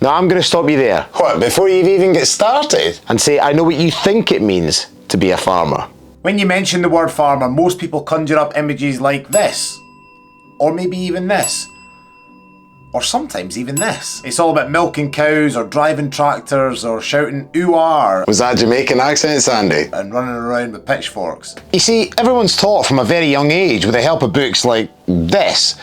Now I'm going to stop you there. What, before you even get started? And say I know what you think it means to be a farmer. When you mention the word farmer, most people conjure up images like this. Or maybe even this. Or sometimes even this. It's all about milking cows or driving tractors or shouting ooh-ah Was that Jamaican accent, Sandy? and running around with pitchforks. You see, everyone's taught from a very young age with the help of books like this,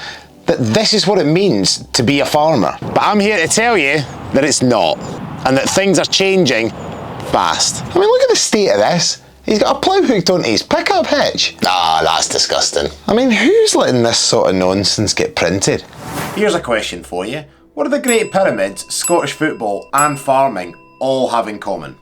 that this is what it means to be a farmer. But I'm here to tell you that it's not, and that things are changing fast. I mean, look at the state of this. He's got a plough hooked onto his pickup hitch. Ah, that's disgusting. I mean, who's letting this sort of nonsense get printed? Here's a question for you. What do the Great Pyramids, Scottish football and farming all have in common?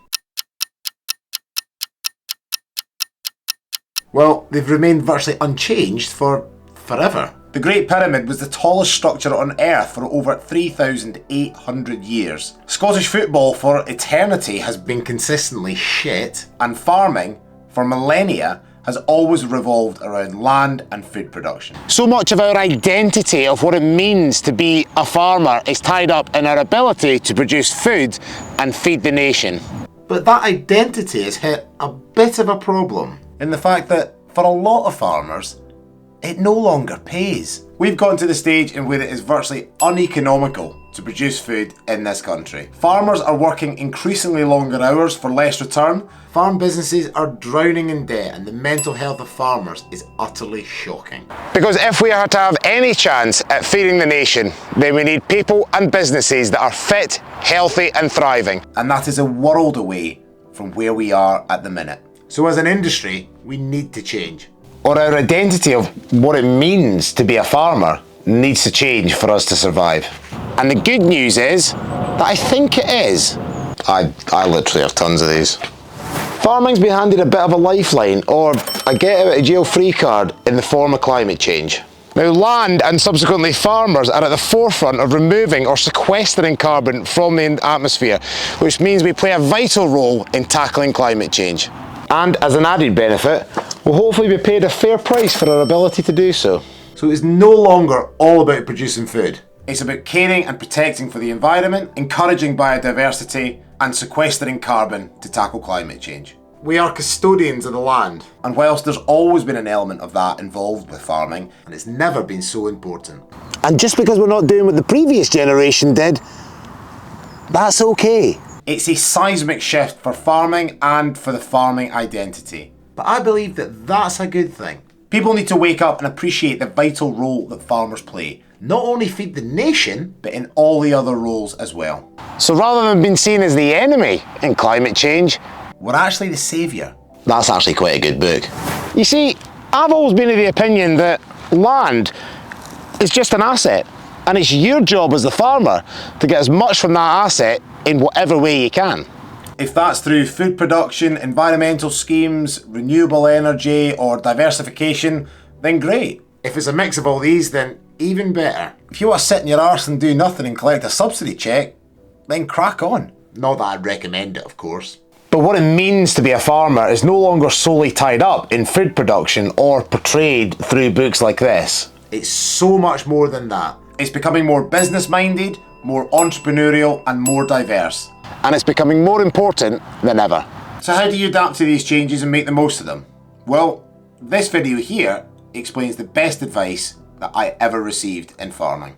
Well, they've remained virtually unchanged for forever. The Great Pyramid was the tallest structure on Earth for over 3,800 years. Scottish football for eternity has been consistently shit, and farming for millennia has always revolved around land and food production. So much of our identity of what it means to be a farmer is tied up in our ability to produce food and feed the nation. But that identity has hit a bit of a problem in the fact that for a lot of farmers, it no longer pays. We've gotten to the stage in where it is virtually uneconomical to produce food in this country. Farmers are working increasingly longer hours for less return. Farm businesses are drowning in debt, and the mental health of farmers is utterly shocking. Because if we are to have any chance at feeding the nation, then we need people and businesses that are fit, healthy and thriving. And that is a world away from where we are at the minute. So as an industry, we need to change. Or our identity of what it means to be a farmer needs to change for us to survive. And the good news is that I think it is. I literally have tons of these. Farming's been handed a bit of a lifeline or a get out of jail free card in the form of climate change. Now land and subsequently farmers are at the forefront of removing or sequestering carbon from the atmosphere, which means we play a vital role in tackling climate change. And as an added benefit, we'll hopefully be paid a fair price for our ability to do so. So it's no longer all about producing food. It's about caring and protecting for the environment, encouraging biodiversity, and sequestering carbon to tackle climate change. We are custodians of the land, and whilst there's always been an element of that involved with farming, and it's never been so important. And just because we're not doing what the previous generation did, that's okay. It's a seismic shift for farming and for the farming identity. But I believe that that's a good thing. People need to wake up and appreciate the vital role that farmers play. Not only feed the nation, but in all the other roles as well. So rather than being seen as the enemy in climate change, we're actually the saviour. That's actually quite a good book. You see, I've always been of the opinion that land is just an asset, and it's your job as the farmer to get as much from that asset in whatever way you can. If that's through food production, environmental schemes, renewable energy or diversification, then great. If it's a mix of all these, then even better. If you want to sit in your arse and do nothing and collect a subsidy check, then crack on. Not that I'd recommend it, of course. But what it means to be a farmer is no longer solely tied up in food production or portrayed through books like this. It's so much more than that. It's becoming more business-minded, more entrepreneurial and more diverse. And it's becoming more important than ever. So how do you adapt to these changes and make the most of them? Well, this video here explains the best advice that I ever received in farming.